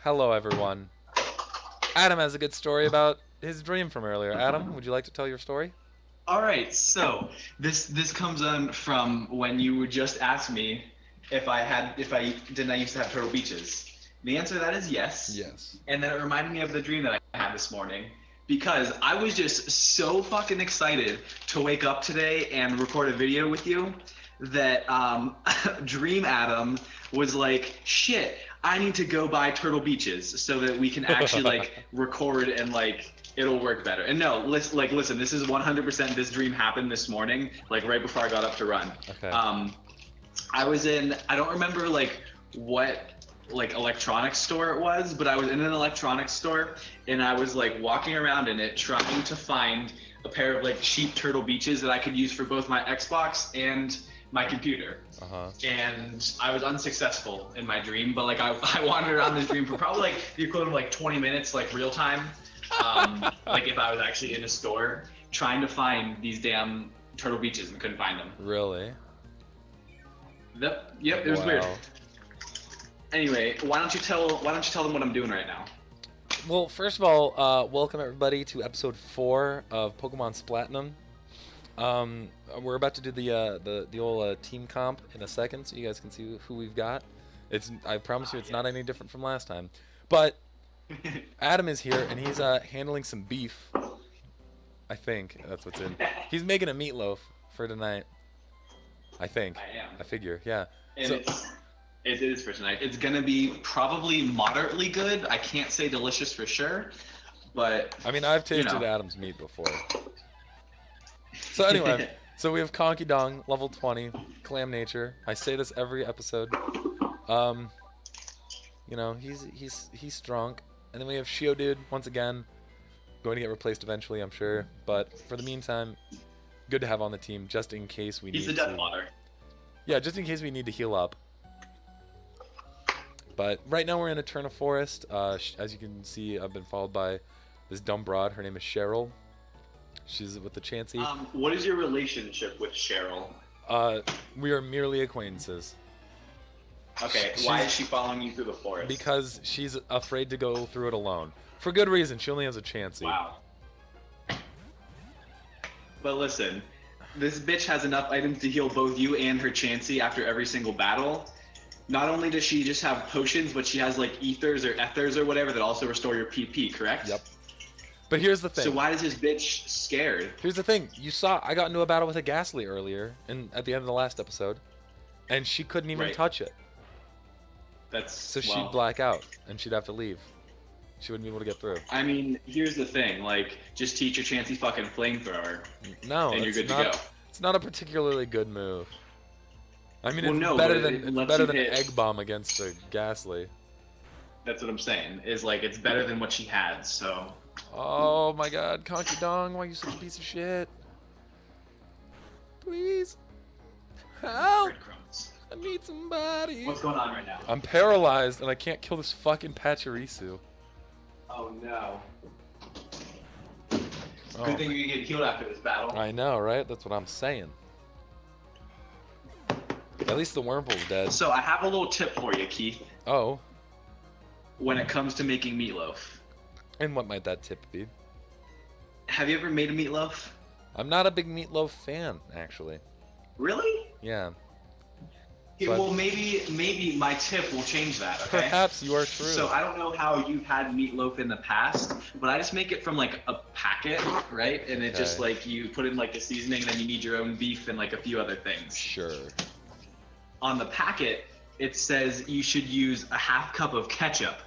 Hello, everyone. Adam has a good story about his dream from earlier. Adam, would you like to tell your story? All right, so this comes on from when you would just ask me if I didn't I used to have Turtle Beaches. The answer to that is yes. Yes. And then it reminded me of the dream that I had this morning because I was just so fucking excited to wake up today and record a video with you that Dream Adam was like, shit, I need to go buy Turtle Beaches so that we can actually like record and like it'll work better. And no, listen, this is 100% this dream happened this morning, like right before I got up to run. Okay. I was in, I don't remember like what like electronics store it was, but I was in an electronics store and I was like walking around in it trying to find a pair of like cheap Turtle Beaches that I could use for both my Xbox and my computer. And I was unsuccessful in my dream, but like I wandered around this dream for probably like the equivalent of like 20 minutes, like real time. Like if I was actually in a store trying to find these damn Turtle Beaches and couldn't find them. Really? Yep, it was weird. Anyway, why don't you tell them what I'm doing right now? Well, first of all, welcome everybody to episode 4 of Pokemon Splatinum. We're about to do the old team comp in a second, so you guys can see who we've got. I promise you, it's not any different from last time. But Adam is here, and he's handling some beef. I think that's what's in. He's making a meatloaf for tonight. I think. I am. I figure, yeah. And so, it is for tonight. It's gonna be probably moderately good. I can't say delicious for sure, but I mean, I've tasted Adam's meat before. So anyway, so we have Conky Dong, level 20, Clam Nature. I say this every episode. You know, he's strong. And then we have Shio Dude, once again, going to get replaced eventually, I'm sure. But for the meantime, good to have on the team, just in case we need to. He's the Death Water. Yeah, just in case we need to heal up. But right now we're in Eterna Forest. As you can see, I've been followed by this dumb broad. Her name is Cheryl. She's with the Chansey. What is your relationship with Cheryl? We are merely acquaintances. Okay, why is she following you through the forest? Because she's afraid to go through it alone. For good reason, she only has a Chansey. Wow. But listen, this bitch has enough items to heal both you and her Chansey after every single battle. Not only does she just have potions, but she has like ethers or or whatever that also restore your PP, correct? Yep. But here's the thing. So why is this bitch scared? Here's the thing. You saw I got into a battle with a Ghastly earlier, at the end of the last episode, and she couldn't even touch it. So she'd black out, and she'd have to leave. She wouldn't be able to get through. I mean, here's the thing. Like, just teach your Chansey fucking flamethrower. No, and you're good to go. It's not a particularly good move. I mean, well, it's better than Egg Bomb against a Ghastly. That's what I'm saying. Is like it's better than what she had. So. Oh my God, Conky Dong, why are you such a piece of shit? Please, help! I need somebody. What's going on right now? I'm paralyzed and I can't kill this fucking Pachirisu. Oh no. Oh. Good thing you get healed after this battle. I know, right? That's what I'm saying. At least the Wurmple's dead. So I have a little tip for you, Keith. Oh. When it comes to making meatloaf. And what might that tip be? Have you ever made a meatloaf? I'm not a big meatloaf fan, actually. Really? Yeah. Yeah, well, maybe my tip will change that, okay? Perhaps you are true. So I don't know how you've had meatloaf in the past, but I just make it from like a packet, right? And it just like you put in like the seasoning, and then you need your own beef and like a few other things. Sure. On the packet, it says you should use a half cup of ketchup,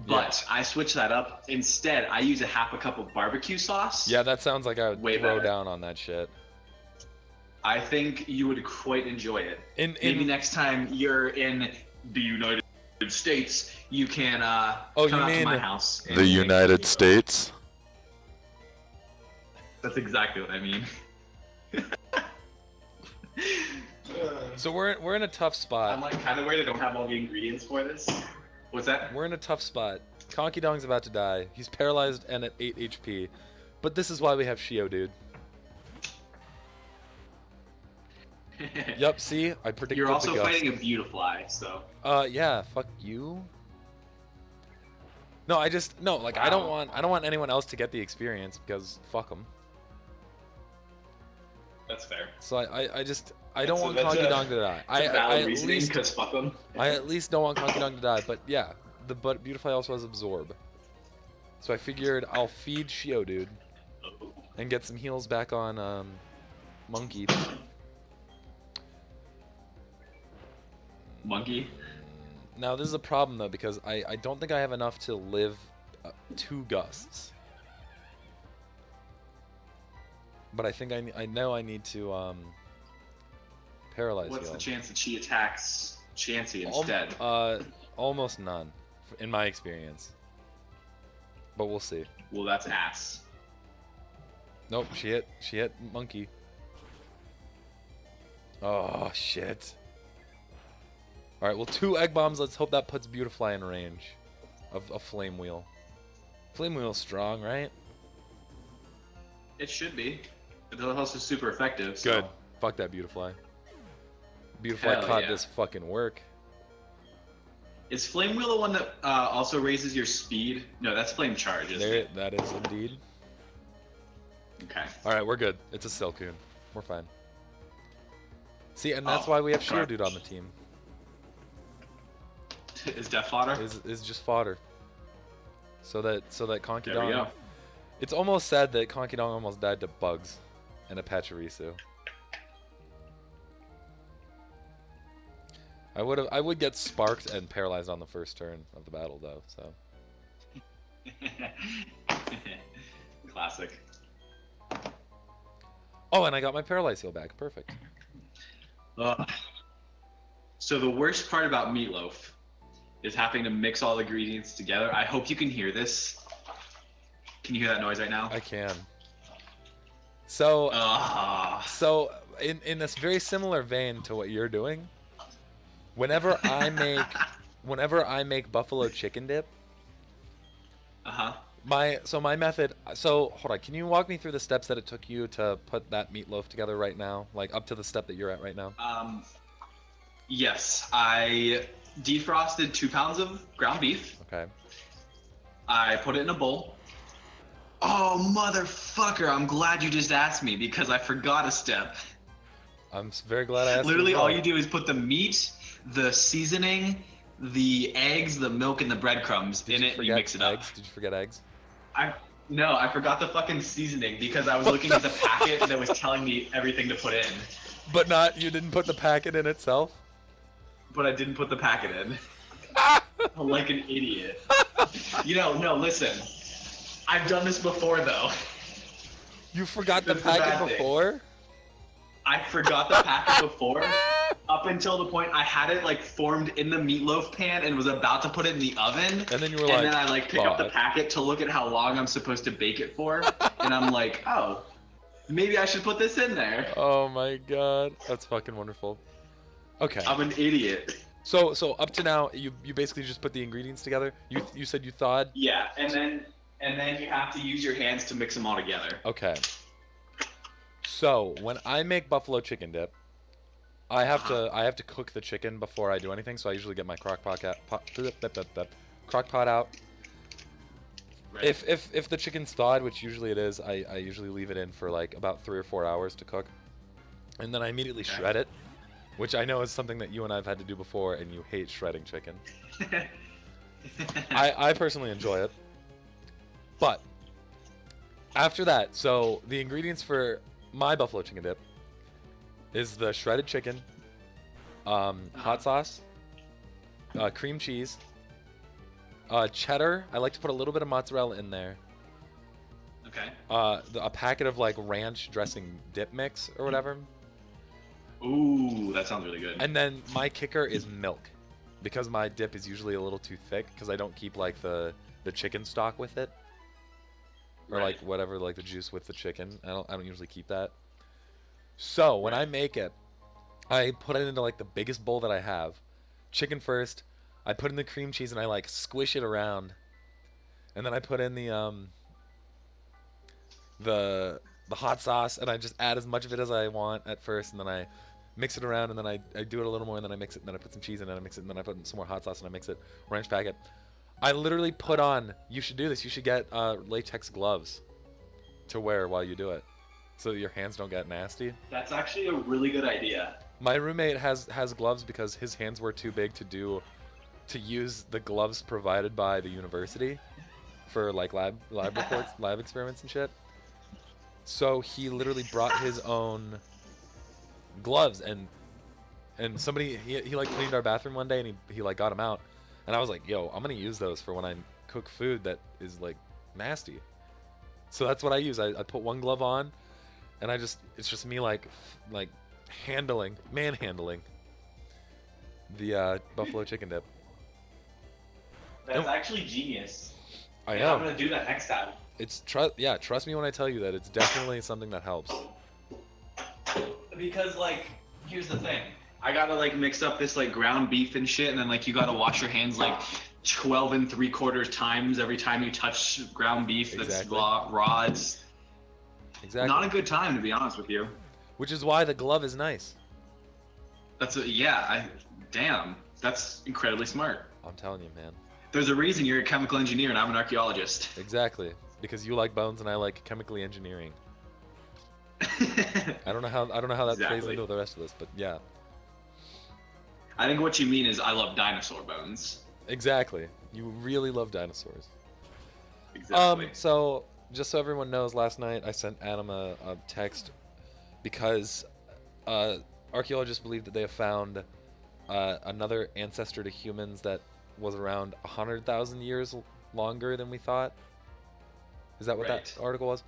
but I switch that up. Instead, I use a half a cup of barbecue sauce. Yeah, that sounds like I would throw down on that shit. I think you would quite enjoy it. Maybe next time you're in the United States, you can come out to my house. The United States? That's exactly what I mean. So we're in a tough spot. I'm like kind of worried I don't have all the ingredients for this. What's that? We're in a tough spot. Conky Dong's about to die. He's paralyzed and at 8 HP. But this is why we have Shio Dude. Yep, see? I predicted You're also the gust. fighting a Beautifly, so. Yeah, fuck you. No, like I don't want anyone else to get the experience because fuck them. That's fair. So I don't want Conky Dong to die. I at least because fuck them. I at least don't want Conky Dong to die. But yeah, but Beautifly also has Absorb. So I figured I'll feed Shio dude and get some heals back on Monkey. Monkey. Now this is a problem though because I don't think I have enough to live 2 gusts. But I think I know I need to paralyze. What's the chance that she attacks Chansey instead? Almost none, in my experience. But we'll see. Well, that's ass. Nope, she hit Monkey. Oh shit. All right, well 2 egg bombs. Let's hope that puts Beautifly in range of a Flame Wheel. Flame Wheel's strong, right? It should be. It's also super effective. So. Good. Fuck that Beautifly. Beautifly caught this fucking work. Is Flame Wheel the one that also raises your speed? No, that's Flame Charge, isn't it? That is indeed. Okay. Alright, we're good. It's a Silcoon. We're fine. See, and that's why we have Shio Dude on the team. Is Death fodder? Is just fodder. So that Conky There we Dong. go. It's almost sad that Conky Dong almost died to bugs and a Pachirisu. I would get sparked and paralyzed on the first turn of the battle though, so. Classic. Oh, and I got my paralyze heal back. Perfect. So the worst part about Meatloaf is having to mix all the ingredients together. I hope you can hear this. Can you hear that noise right now? I can. So, so in this very similar vein to what you're doing, whenever I make buffalo chicken dip, my method. So hold on, can you walk me through the steps that it took you to put that meatloaf together right now, like up to the step that you're at right now? Yes, I defrosted 2 pounds of ground beef. Okay. I put it in a bowl. Oh, motherfucker, I'm glad you just asked me because I forgot a step. I'm very glad I asked. Literally, all you do is put the meat, the seasoning, the eggs, the milk, and the breadcrumbs in it, and you mix it up. Did you forget eggs? No, I forgot the fucking seasoning because I was looking at the packet that was telling me everything to put in. But you didn't put the packet in itself? But I didn't put the packet in. I'm like an idiot. No, listen. I've done this before, though. You forgot the packet before? I forgot the packet before, up until the point I had it like formed in the meatloaf pan and was about to put it in the oven. And then you were and like, then I pick up the packet to look at how long I'm supposed to bake it for, and I'm like, oh, maybe I should put this in there. Oh my god, that's fucking wonderful. Okay. I'm an idiot. So up to now, you basically just put the ingredients together. You said you thawed. Yeah, and then you have to use your hands to mix them all together. Okay. So when I make buffalo chicken dip, I have to cook the chicken before I do anything. So I usually get my crock pot out. Right. If the chicken's thawed, which usually it is, I usually leave it in for like about 3 or 4 hours to cook, and then I immediately shred it, which I know is something that you and I've had to do before, and you hate shredding chicken. I personally enjoy it. But after that, so the ingredients for my buffalo chicken dip is the shredded chicken, hot sauce, cream cheese, cheddar. I like to put a little bit of mozzarella in there. Okay. A packet of like ranch dressing dip mix or whatever. Ooh, that sounds really good. And then my kicker is milk, because my dip is usually a little too thick because I don't keep like the chicken stock with it. Or Right. like whatever, like the juice with the chicken. I don't usually keep that. So when I make it, I put it into like the biggest bowl that I have. Chicken first. I put in the cream cheese and I like squish it around. And then I put in the hot sauce and I just add as much of it as I want at first, and then I mix it around, and then I do it a little more, and then I mix it, and then I put some cheese in, and I mix it, and then I put in some more hot sauce and I mix it. Ranch packet. I literally put on. You should do this. You should get latex gloves to wear while you do it, so that your hands don't get nasty. That's actually a really good idea. My roommate has gloves because his hands were too big to use the gloves provided by the university for like lab reports, lab experiments and shit. So he literally brought his own gloves, and somebody he like cleaned our bathroom one day, and he like got them out, and I was like, yo, I'm gonna use those for when I cook food that is like nasty. So that's what I use. I put one glove on, and it's just me like manhandling the buffalo chicken dip. That's actually genius. I Yeah, know. I'm gonna do that next time. Trust me when I tell you that it's definitely something that helps. Because like, here's the thing. I gotta like mix up this like ground beef and shit, and then like you gotta wash your hands like 12 3/4 times every time you touch ground beef that's Exactly. raw. It's Exactly. not a good time, to be honest with you. Which is why the glove is nice. Damn, that's incredibly smart. I'm telling you, man. There's a reason you're a chemical engineer and I'm an archaeologist. Exactly. Because you like bones and I like chemically engineering. I don't know how that plays Exactly. into the rest of this, but yeah. I think what you mean is I love dinosaur bones. Exactly. You really love dinosaurs. Exactly. So just so everyone knows, last night I sent Adam a text because archaeologists believe that they have found another ancestor to humans that was around 100,000 years longer than we thought. Is that what that article was?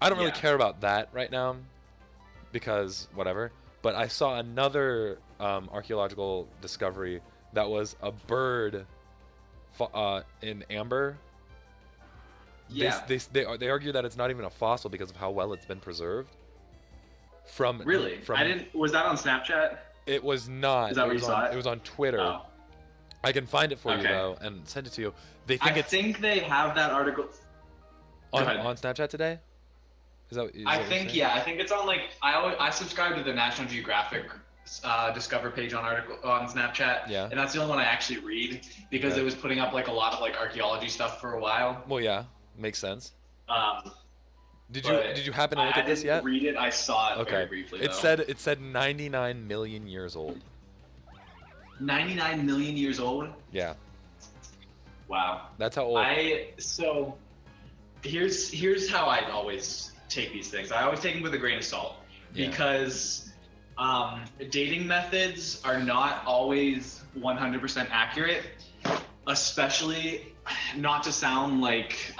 I don't really care about that right now because whatever. But I saw another archaeological discovery that was a bird in amber. Yeah. They argue that it's not even a fossil because of how well it's been preserved. Really? Was that on Snapchat? It was not. Is that where you saw it? It was on Twitter. Oh. I can find it for you though and send it to you. I think they have that article on Snapchat today. I think it's on like I subscribe to the National Geographic Discover page on Snapchat. Yeah. And that's the only one I actually read because it was putting up like a lot of like archaeology stuff for a while. Well, yeah, makes sense. Did you happen to look at this yet? I didn't read it. I saw it very briefly. It said 99 million years old. 99 million years old? Yeah. Wow. That's how old. So here's how I always take these things. I always take them with a grain of salt because dating methods are not always 100% accurate, especially not to sound like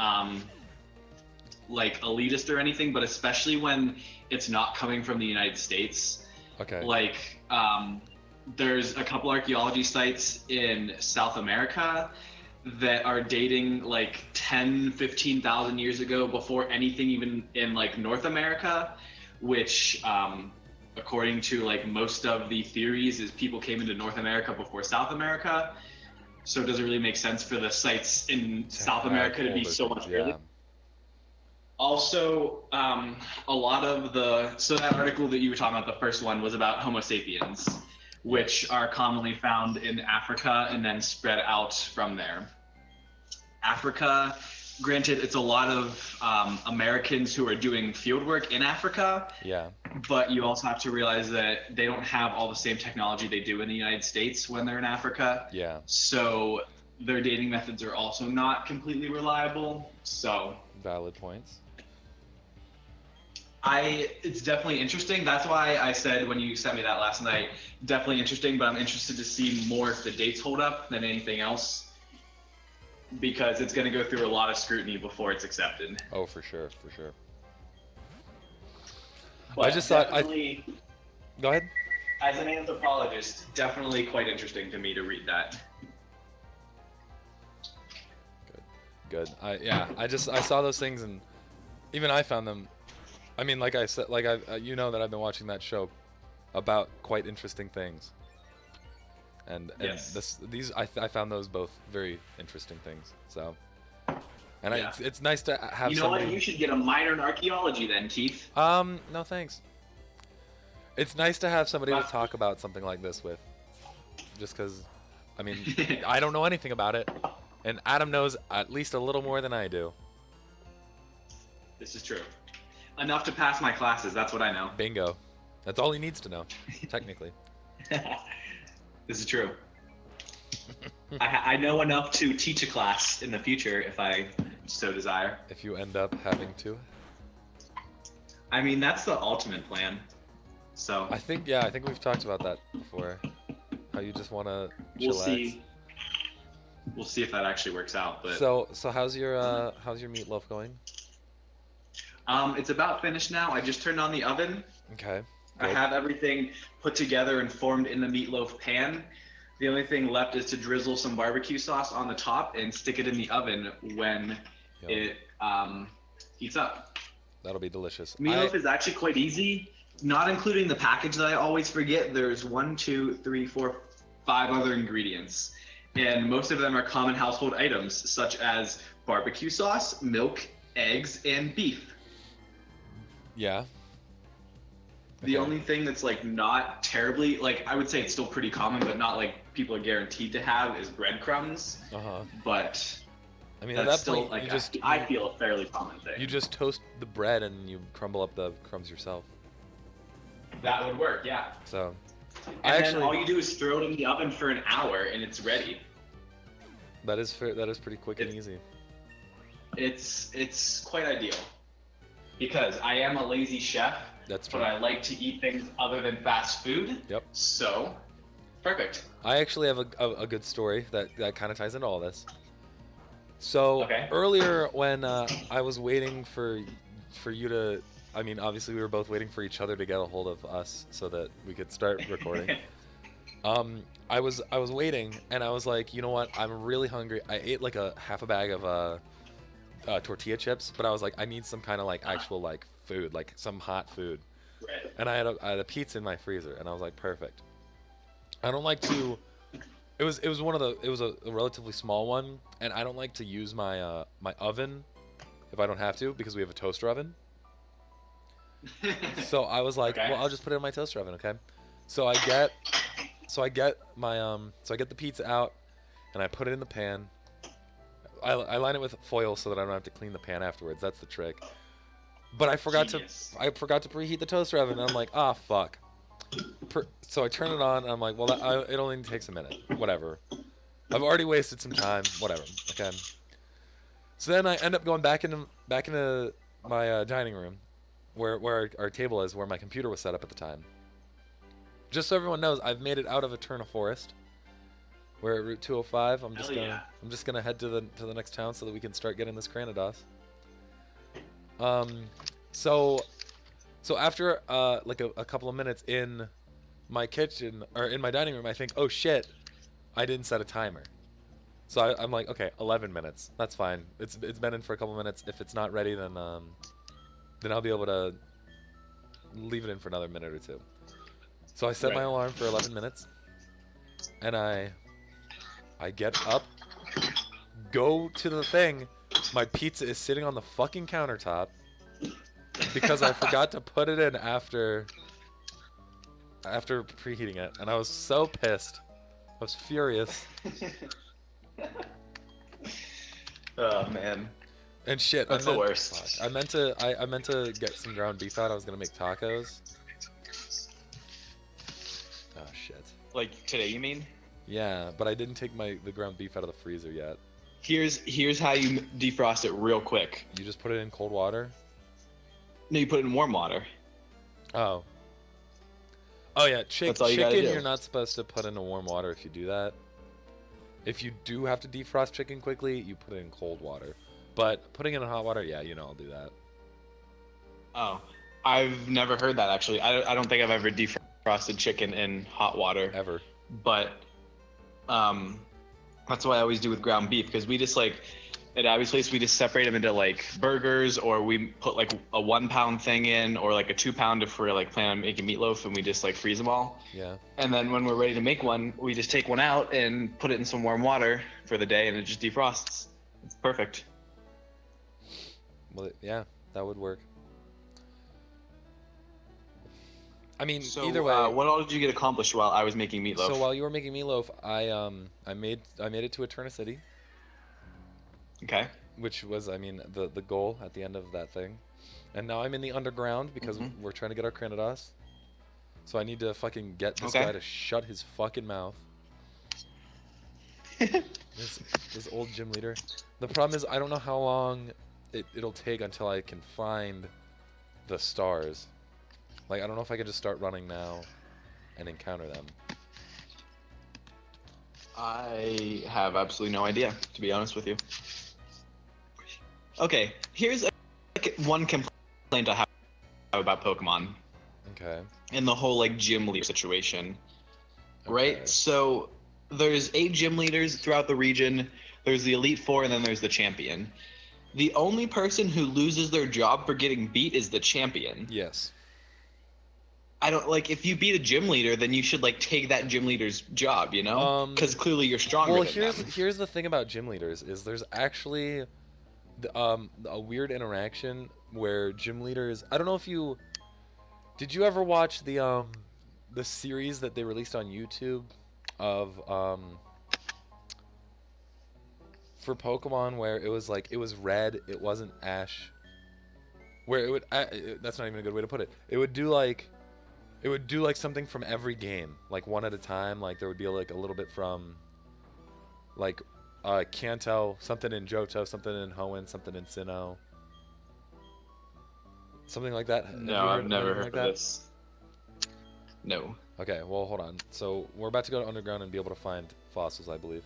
elitist or anything, but especially when it's not coming from the United States. Okay. Like there's a couple archaeology sites in South America that are dating like 15,000 years ago before anything even in like North America, which according to like most of the theories is people came into North America before South America. So it doesn't really make sense for the sites in South America to be so much earlier. Also, a lot of that article that you were talking about, the first one, was about Homo sapiens, which are commonly found in Africa and then spread out from there. Africa, granted, it's a lot of Americans who are doing field work in Africa. Yeah. But you also have to realize that they don't have all the same technology they do in the United States when they're in Africa. Yeah. So their dating methods are also not completely reliable. So valid points. It's definitely interesting. That's why I said when you sent me that last night, definitely interesting, but I'm interested to see more if the dates hold up than anything else, because it's going to go through a lot of scrutiny before it's accepted. Oh, for sure, for sure. But I just thought Go ahead. As an anthropologist, definitely quite interesting to me to read that. Good. I saw those things and even I found them. I mean, like I said, you know that I've been watching that show about quite interesting things. And yes. I found those both very interesting things. So, and it's nice to have. You know what? You should get a minor in archaeology then, Keith. No thanks. It's nice to have somebody to talk about something like this with. Just because, I mean, I don't know anything about it, And Adam knows at least a little more than I do. This is true. Enough to pass my classes. That's what I know. Bingo. That's all he needs to know, technically. This is true. I know enough to teach a class in the future if I so desire. If you end up having to. I mean, that's the ultimate plan. So I think we've talked about that before. How you just want to chillax. we'll see. We'll see if that actually works out. But So how's your meatloaf going? it's about finished now. I just turned on the oven. Okay. I Good. have everything put together and formed in the meatloaf pan. The only thing left is to drizzle some barbecue sauce on the top and stick it in the oven when Yum. it heats up. That'll be delicious. Meatloaf is actually quite easy, not including the package that I always forget. There's 1, 2, 3, 4, 5 other ingredients, and most of them are common household items such as barbecue sauce, milk, eggs, and beef. Yeah. The Okay. only thing that's like not terribly, like, I would say it's still pretty common, but not like people are guaranteed to have, is breadcrumbs. Uh-huh. But I mean, at that's that still point, like you just I feel a fairly common thing. you just toast the bread and you crumble up the crumbs yourself. That would work, yeah. So, And then all you do is throw it in the oven for an hour and it's ready. that is fair, that is pretty quick and easy. It's quite ideal because I am a lazy chef. That's true. But I like to eat things other than fast food. Yep. So, perfect. I actually have a good story that kind of ties into all this. So Okay. earlier when I was waiting for you to, I mean, obviously we were both waiting for each other to get a hold of us so that we could start recording. I was waiting and I was like, you know what? I'm really hungry. I ate like half a bag of tortilla chips, but I was like, I need some kind of like actual like food, like some hot food. Right. And I had a pizza in my freezer, and I was like, perfect. I don't like to. It was a relatively small one, and I don't like to use my my oven if I don't have to because we have a toaster oven. So I was like, Okay. well, I'll just put it in my toaster oven, okay? So I get the pizza out, and I put it in the pan. I line it with foil so that I don't have to clean the pan afterwards. That's the trick. But I forgot Genius. to preheat the toaster oven, and I'm like, ah, fuck. So I turn it on, and I'm like, well, it only takes a minute. Whatever. I've already wasted some time. Whatever. Okay. So then I end up going back into my dining room, where our table is, where my computer was set up at the time. Just so everyone knows, I've made it out of Eterna Forest. We're at Route 205. I'm just gonna head to the next town so that we can start getting this Granados. So after like a couple of minutes in my kitchen or in my dining room, I think, oh shit, I didn't set a timer. So I'm like, okay, 11 minutes. That's fine. It's been in for a couple minutes. If it's not ready, then I'll be able to leave it in for another minute or two. So I set my alarm for 11 minutes, and I get up, go to the thing. My pizza is sitting on the fucking countertop because I forgot to put it in after preheating it, and I was so pissed. I was furious. Oh man. And shit, That's the worst. Fuck, I meant to get some ground beef out. I was gonna make tacos. Oh shit. Like today, you mean? Yeah, but I didn't take the ground beef out of the freezer yet. Here's how you defrost it real quick. You just put it in cold water? No, you put it in warm water. Oh. Oh yeah, That's all you gotta chicken do. you're not supposed to put into warm water if you do that. If you do have to defrost chicken quickly, you put it in cold water. But putting it in hot water, yeah, I'll do that. Oh, I've never heard that actually. I don't think I've ever defrosted chicken in hot water. Ever. But that's what I always do with ground beef, because we just like at Abby's place, we just separate them into like burgers, or we put like a 1 pound thing in, or like a 2 pound if we're like planning on making meatloaf, and we just like freeze them all. Yeah. And then when we're ready to make one, we just take one out and put it in some warm water for the day, and it just defrosts. It's perfect. Well, yeah, that would work. I mean, So, either way. what all did you get accomplished while I was making meatloaf? So while you were making meatloaf, I made it to Eterna City. Okay. which was, I mean, the goal at the end of that thing. And now I'm in the underground because we're trying to get our Cranidas. So I need to fucking get this guy to shut his fucking mouth. This old gym leader. The problem is I don't know how long it'll take until I can find the stars. Like, I don't know if I can just start running now and encounter them. I have absolutely no idea, to be honest with you. Okay, here's one complaint I have about Pokemon. Okay. In the whole like gym leader situation, right? Okay. So there's 8 gym leaders throughout the region. There's the Elite Four, and then there's the champion. The only person who loses their job for getting beat is the champion. Yes. I don't like if you beat a gym leader, then you should like take that gym leader's job, you know? Because clearly you're stronger. Well, than them. here's the thing about gym leaders is there's actually a weird interaction where gym leaders. I don't know if you did you ever watch the series that they released on YouTube of for Pokemon where it was like it was red, it wasn't Ash. Where it would that's not even a good way to put it. It would do like something from every game, like one at a time. Like there would be like a little bit from like Kanto, something in Johto, something in Hoenn, something in Sinnoh. Something like that. No, I've never heard of this. No. Okay, well, hold on. So we're about to go to underground and be able to find fossils, I believe.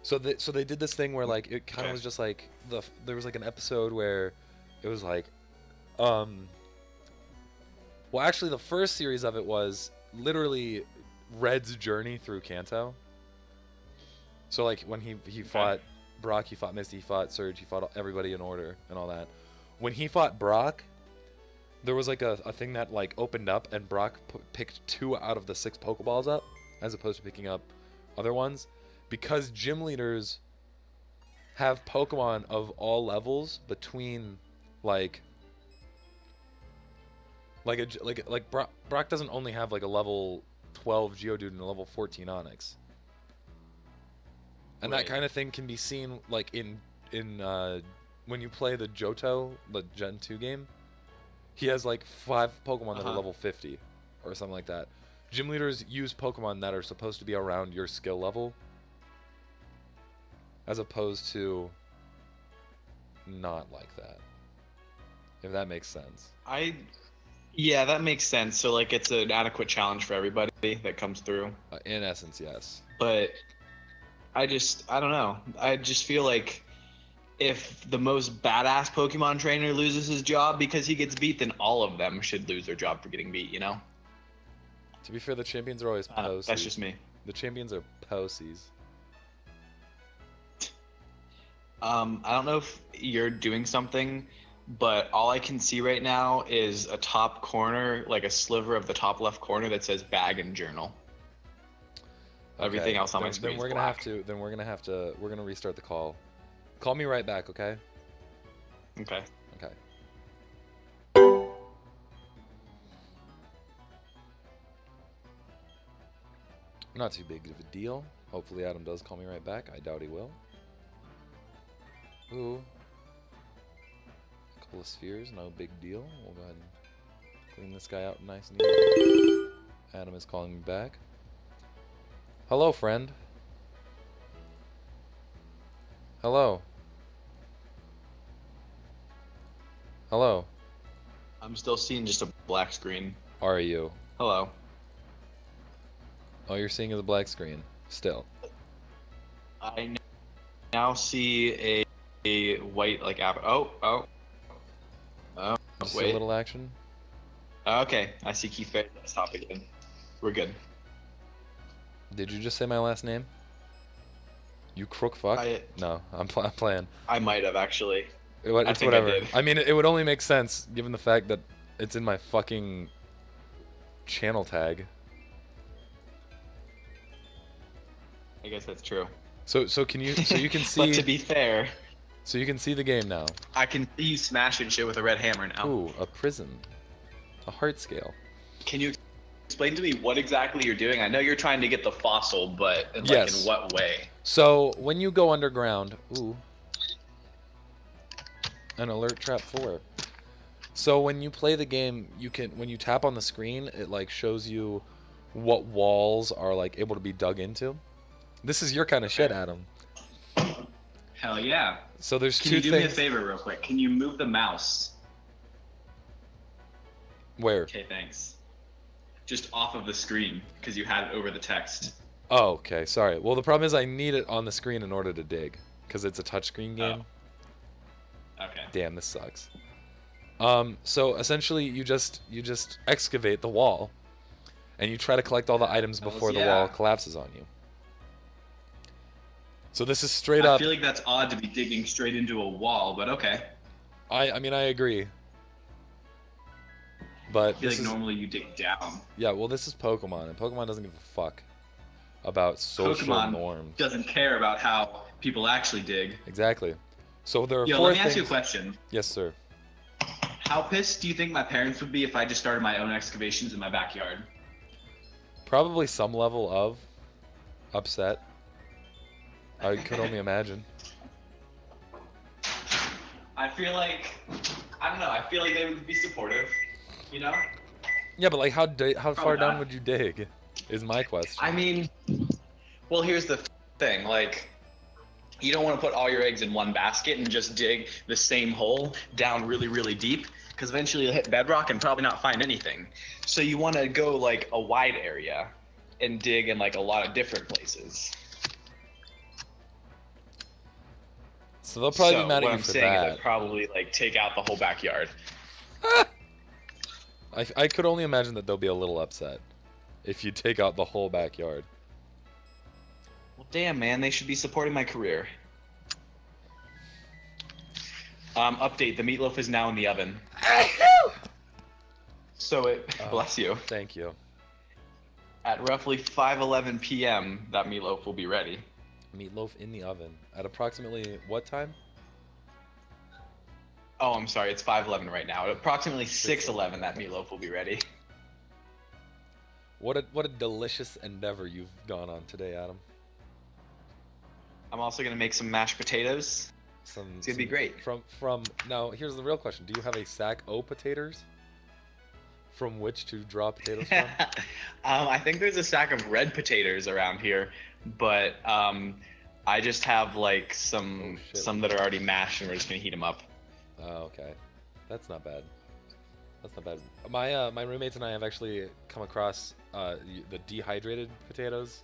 So they did this thing where like it kind of was just like there was like an episode where it was like well, actually the first series of it was literally Red's journey through Kanto. So like when he fought Brock, he fought Misty, he fought Surge, he fought everybody in order and all that. When he fought Brock, there was like a thing that like opened up and Brock picked 2 out of the 6 Pokeballs up as opposed to picking up other ones because gym leaders have Pokemon of all levels between like Brock doesn't only have like a level 12 Geodude and a level 14 Onix. And that kind of thing can be seen like in when you play the Johto, the Gen 2 game. He has like 5 Pokemon that are level 50 or something like that. Gym leaders use Pokemon that are supposed to be around your skill level as opposed to not like that. If that makes sense. Yeah, that makes sense. So like it's an adequate challenge for everybody that comes through. In essence, yes. But I don't know. I just feel like if the most badass Pokemon trainer loses his job because he gets beat, then all of them should lose their job for getting beat, you know? To be fair, the champions are always posies. That's just me. The champions are posies. I don't know if you're doing something, but all I can see right now is a top corner, like a sliver of the top left corner that says bag and journal. Okay. Everything else on my screen is black. We're gonna restart the call. Call me right back, okay? Okay. Okay. Not too big of a deal. Hopefully Adam does call me right back. I doubt he will. Ooh. A couple of spheres, no big deal. We'll go ahead and clean this guy out nice and easy. Adam is calling me back. Hello, friend. Hello. Hello. I'm still seeing just a black screen. Are you? Hello. All you're seeing is a black screen. Still. I now see a white like app. Oh. Just wait. a little action. Okay, I see Keith Barry. Let's stop again. We're good. Did you just say my last name? You crook fuck? No, I'm playing. I might have actually. It's whatever. I mean, it would only make sense given the fact that it's in my fucking channel tag. I guess that's true. So you can see. But to be fair. So you can see the game now. I can see you smashing shit with a red hammer now. Ooh, a prison. A heart scale. Can you explain to me what exactly you're doing? I know you're trying to get the fossil, but in what way? So when you go underground, ooh, And Alert Trap 4. So when you play the game, when you tap on the screen, it like shows you what walls are like able to be dug into. This is your kind of shit, Adam. Hell yeah. So there's Can two you do me a things. favor real quick? Can you move the mouse? Where? Okay, thanks. Just off of the screen, because you had it over the text. Oh, okay. Sorry. Well, the problem is I need it on the screen in order to dig, because it's a touchscreen game. Oh. Okay. Damn, this sucks. So essentially, you just excavate the wall, and you try to collect all the items before the wall collapses on you. So this is straight up. I feel like that's odd to be digging straight into a wall, but okay. I mean, I agree. But I feel like normally you dig down. Yeah, well, this is Pokemon, and Pokemon doesn't give a fuck about social Pokemon norms. Doesn't care about how people actually dig. Exactly. So there are Yo, four let me things. ask you a question. Yes, sir. How pissed do you think my parents would be if I just started my own excavations in my backyard? Probably some level of upset. I could only imagine. I feel like, I don't know, I feel like they would be supportive, you know? Yeah, but like, how far down not. would you dig? Is my question. I mean, well, here's the thing. Like, you don't want to put all your eggs in one basket and just dig the same hole down really, really deep, because eventually you'll hit bedrock and probably not find anything. So you want to go like a wide area and dig in like a lot of different places. So they'll probably be mad what at I'm you for saying is that. I'd probably like take out the whole backyard. I could only imagine that they'll be a little upset if you take out the whole backyard. Well, damn, man, they should be supporting my career. Update: the meatloaf is now in the oven. So it bless you. Thank you. At roughly 5:11 p.m., that meatloaf will be ready. Meatloaf in the oven at approximately what time? Oh, I'm sorry, it's 5:11 right now. At approximately 6:11, that meatloaf will be ready. What a delicious endeavor you've gone on today, Adam. I'm also gonna make some mashed potatoes. It's gonna be great. From now, here's the real question: do you have a sack o' potatoes from which to draw potatoes from? I think there's a sack of red potatoes around here, but I just have like some that are already mashed, and we're just gonna heat them up. Oh, okay, that's not bad. That's not bad. My roommates and I have actually come across the dehydrated potatoes.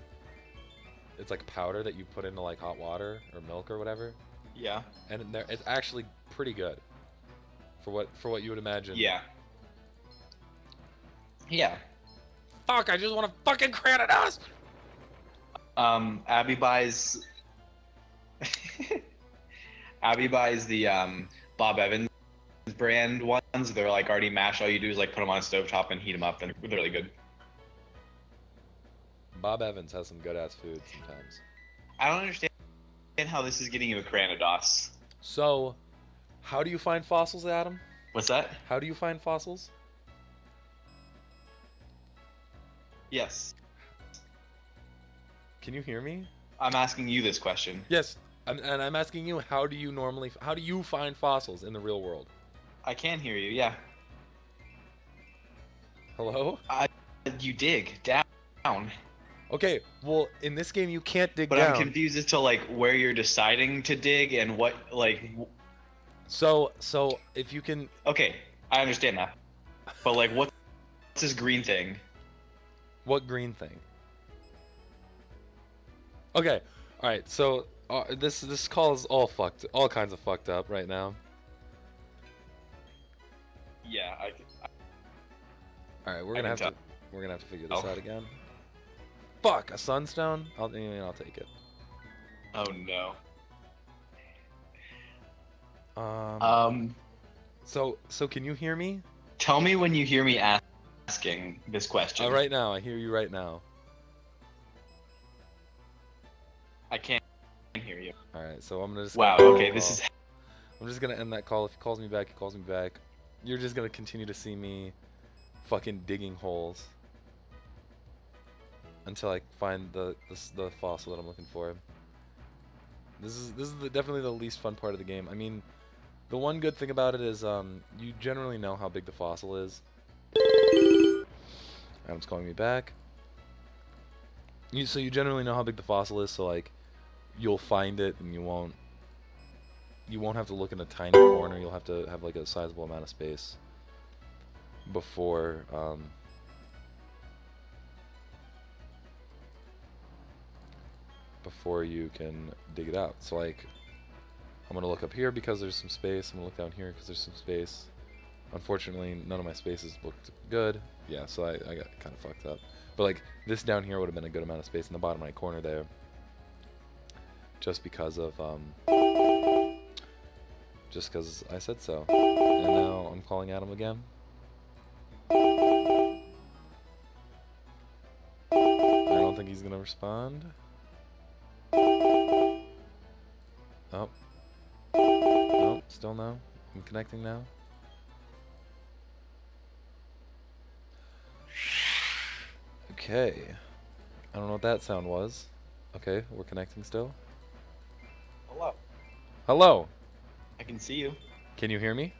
It's like powder that you put into like hot water or milk or whatever. Yeah. And it's actually pretty good for what you would imagine. Yeah. Yeah. Fuck! I just want to fucking Granados! Abby buys the Bob Evans brand ones. They're like already mashed. All you do is like put them on a stovetop and heat them up, and they're really good. Bob Evans has some good ass food sometimes. I don't understand how this is getting you a Granados. So, how do you find fossils, Adam? What's that? How do you find fossils? Yes. Can you hear me? I'm asking you this question. Yes, and I'm asking you, how do you find fossils in the real world? I can hear you, yeah. Hello? You dig down. Okay, well, in this game you can't dig But down. I'm confused as to like where you're deciding to dig and what like. So if you can. Okay, I understand that. But like, what's this green thing? What green thing? Okay, all right. So this call is all kinds of fucked up right now. Yeah, All right, we're gonna have to figure this out again. Fuck, a sunstone? I'll take it. Oh no. So can you hear me? Tell me when you hear me asking this question. Right now, I hear you right now. I can't hear you. All right, so I'm just. Wow. Gonna Okay, end the this call. is. I'm just gonna end that call. If he calls me back, he calls me back. You're just gonna continue to see me, fucking digging holes. Until I find the fossil that I'm looking for. This is definitely the least fun part of the game. I mean, The one good thing about it is you generally know how big the fossil is. Adam's calling me back. So you generally know how big the fossil is, so like you'll find it and you won't have to look in a tiny corner. You'll have to have like a sizable amount of space before before you can dig it out. So like I'm gonna look up here because there's some space. I'm gonna look down here because there's some space. Unfortunately, none of my spaces looked good. Yeah, so I got kind of fucked up. But like this down here would have been a good amount of space in the bottom right corner there, just because of just because I said so. And now I'm calling Adam again. I don't think he's gonna respond. Oh. No, still no. I'm connecting now. Okay. I don't know what that sound was. Okay, we're connecting still. Hello. Hello. I can see you. Can you hear me?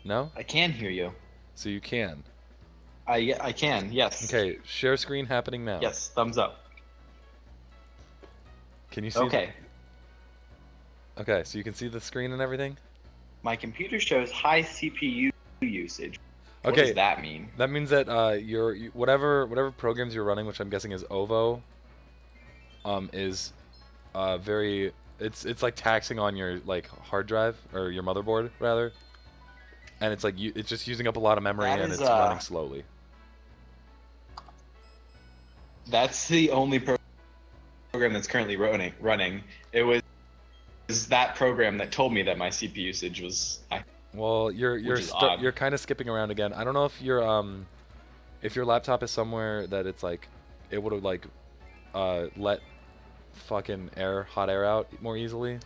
No? I can hear you. So you can. I can. Yes. Okay, share screen happening now. Yes. Thumbs up. Can you see? Okay. Okay, so you can see the screen and everything? My computer shows high CPU usage. What Okay. does that mean? That means that whatever programs you're running, which I'm guessing is OVO, is very it's like taxing on your like hard drive or your motherboard rather, and it's like it's just using up a lot of memory That and is, it's running slowly. That's the only program that's currently running. It was that program that told me that my CPU usage was. Well, you're kind of skipping around again. I don't know if your laptop is somewhere that it's like it would have like let fucking hot air out more easily.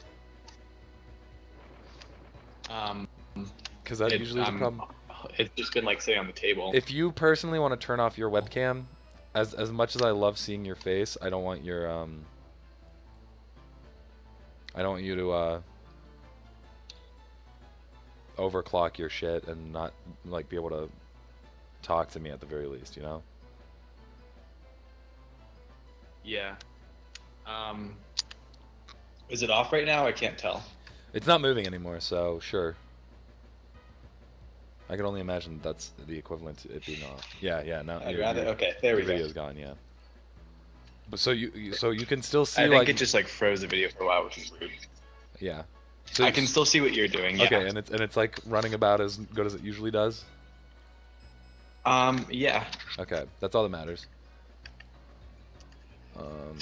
Because that usually is a problem. It's just been like sitting on the table. If you personally want to turn off your webcam, as much as I love seeing your face, I don't want your I don't want you to overclock your shit and not like be able to talk to me at the very least, you know? Yeah. Is it off right now? I can't tell. It's not moving anymore, so sure. I can only imagine that's the equivalent to it being off. Yeah, no. Okay, there we go. Your video's gone, yeah. But so you can still see I think like it just like froze the video for a while, which is rude. yeah. So I can still see what you're doing. Yeah. Okay, and it's like running about as good as it usually does. Yeah. Okay, that's all that matters.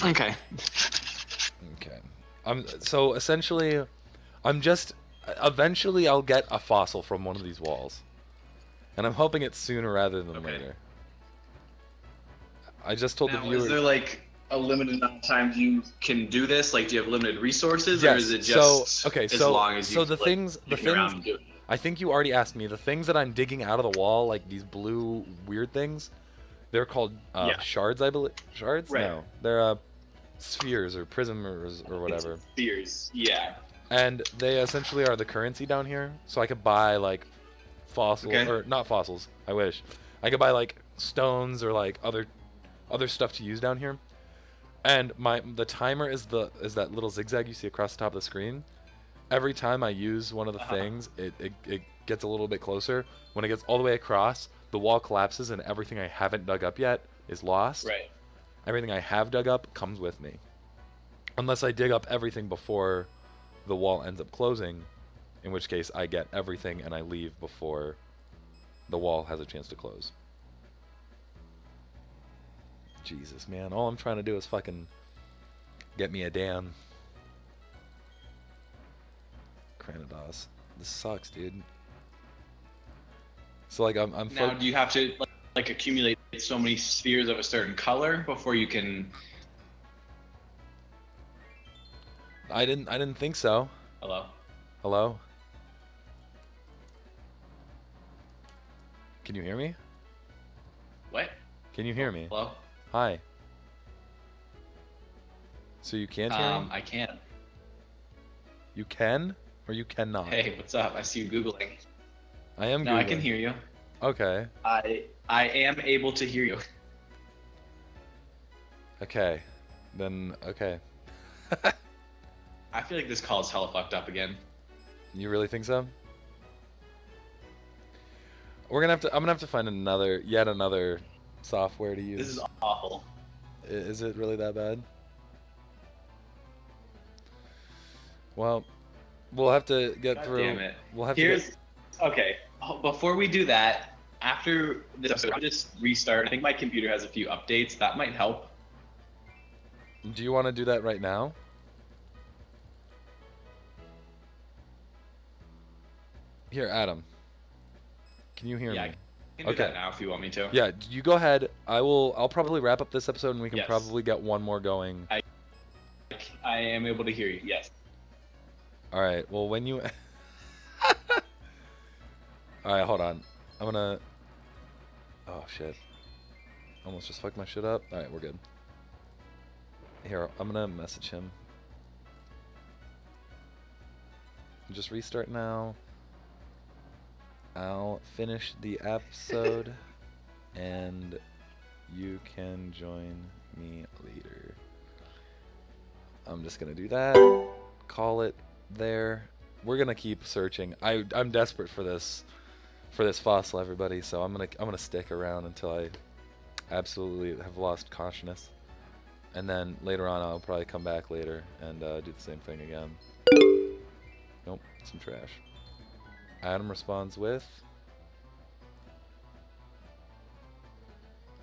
Okay. Okay. So essentially, eventually I'll get a fossil from one of these walls, and I'm hoping it's sooner rather than later. I just told the viewers. Is there like a limited amount of times you can do this? Like, do you have limited resources, or is it just as long as you the things I think you already asked me. The things that I'm digging out of the wall, like these blue weird things, they're called shards, I believe. Shards? Right. No, they're spheres or prisms or whatever. Spheres, yeah. And they essentially are the currency down here. So I could buy like fossils or not fossils. I wish I could buy like stones or like other stuff to use down here. And the timer is that little zigzag you see across the top of the screen. Every time I use one of the things, it gets a little bit closer. When it gets all the way across, the wall collapses and everything I haven't dug up yet is lost. Right. Everything I have dug up comes with me. Unless I dig up everything before the wall ends up closing, in which case I get everything and I leave before the wall has a chance to close. Jesus, man. All I'm trying to do is fucking get me a damn Cranidos. This sucks, dude. So like I'm now do you have to like accumulate so many spheres of a certain color before you can? I didn't think so. Hello? Can you hear me? What? Can you hear me? Hello? Hi. So you can't hear me? I can. You can or you cannot? Hey, what's up? I see you Googling. I am No, I can Googling. hear you. Okay. I am able to hear you. Okay. Then, okay. I feel like this call is hella fucked up again. You really think so? I'm gonna have to find yet another software to use. This is awful. Is it really that bad? Well, we'll have to get God through. damn it. We'll have Here's okay. Before we do that, after this episode, I'll just restart. I think my computer has a few updates. That might help. Do you want to do that right now? Here, Adam. Can you hear Yeah, me? I can do that now if you want me to. Yeah, you go ahead. I'll probably wrap up this episode and we can Yes. probably get one more going. I am able to hear you. Yes. All right. Well, when you All right, hold on. I'm gonna Oh shit. Almost just fucked my shit up. All right, we're good. Here, I'm gonna message him. Just restart now. I'll finish the episode and you can join me later. I'm just gonna do that. Call it there. We're gonna keep searching. I'm desperate for this fossil, everybody. So I'm gonna stick around until I absolutely have lost consciousness, and then later on I'll probably come back later and do the same thing again. Nope, some trash. Adam responds with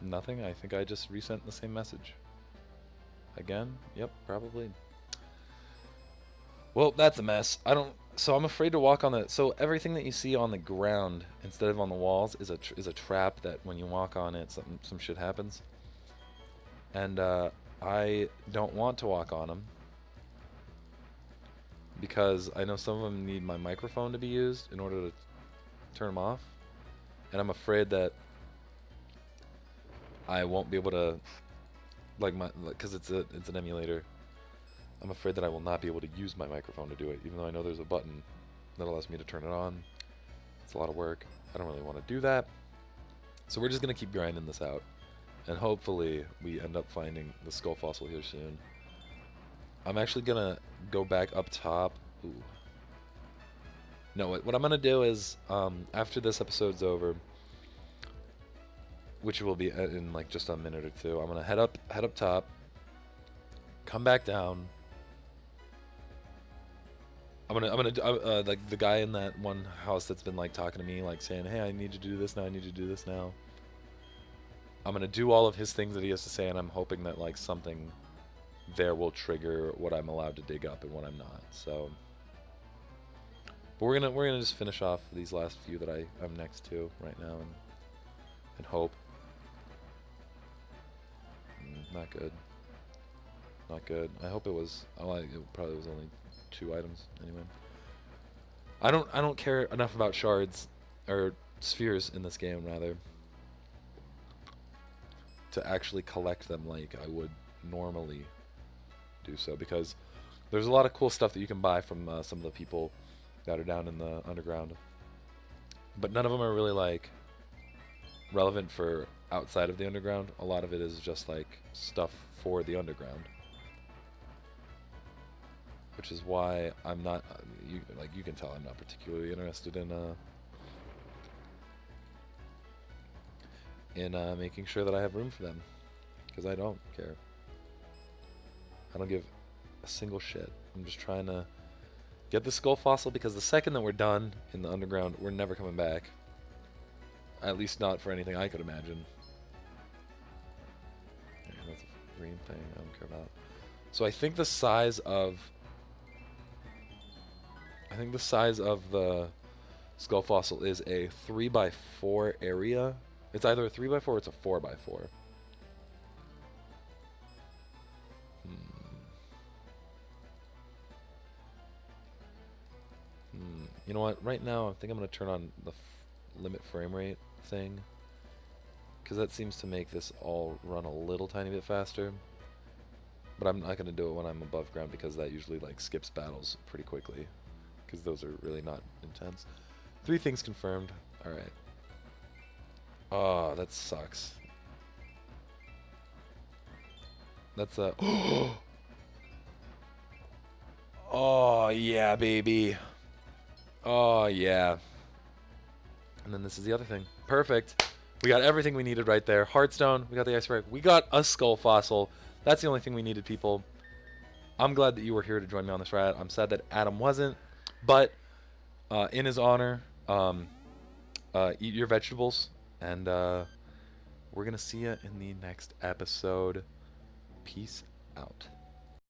nothing. I think I just resent the same message. Again? Yep, probably. Well, that's a mess. So I'm afraid to walk on the. So everything that you see on the ground instead of on the walls is a trap that when you walk on it, some shit happens. And I don't want to walk on them because I know some of them need my microphone to be used in order to turn them off, and I'm afraid that I won't be able to, because it's an emulator. I'm afraid that I will not be able to use my microphone to do it, even though I know there's a button that allows me to turn it on. It's a lot of work. I don't really want to do that. So we're just gonna keep grinding this out, and hopefully we end up finding the skull fossil here soon. I'm actually gonna go back up top. Ooh. No, what I'm gonna do is after this episode's over, which will be in like just a minute or two, I'm gonna head up top, come back down. I'm gonna like the guy in that one house that's been like talking to me, like saying, "Hey, I need to do this now. I need to do this now." I'm gonna do all of his things that he has to say, and I'm hoping that like something there will trigger what I'm allowed to dig up and what I'm not. So, but we're gonna just finish off these last few that I'm next to right now, and hope. Not good. Not good. I hope it was. Oh, it probably was only 2 items anyway. I don't care enough about shards or spheres in this game, rather, to actually collect them like I would normally do so, because there's a lot of cool stuff that you can buy from some of the people that are down in the underground, but none of them are really like relevant for outside of the underground. A lot of it is just like stuff for the underground, which is why I'm not you can tell I'm not particularly interested in making sure that I have room for them, because I don't care. I don't give a single shit. I'm just trying to get the skull fossil, because the second that we're done in the underground, we're never coming back. At least not for anything I could imagine. Yeah, that's a green thing I don't care about. So I think the size of the skull fossil is a 3x4 area. It's either a 3x4 or it's a 4x4. You know what? Right now, I think I'm going to turn on the limit frame rate thing, because that seems to make this all run a little tiny bit faster. But I'm not gonna do it when I'm above ground because that usually like skips battles pretty quickly, because those are really not intense. 3 things confirmed. All right. Oh, that sucks. That's a. Oh yeah, baby. Oh yeah. And then this is the other thing. Perfect. We got everything we needed right there. Heartstone. We got the ice rag. We got a skull fossil. That's the only thing we needed, people. I'm glad that you were here to join me on this ride. I'm sad that Adam wasn't, but in his honor, eat your vegetables, and we're gonna see you in the next episode. Peace out.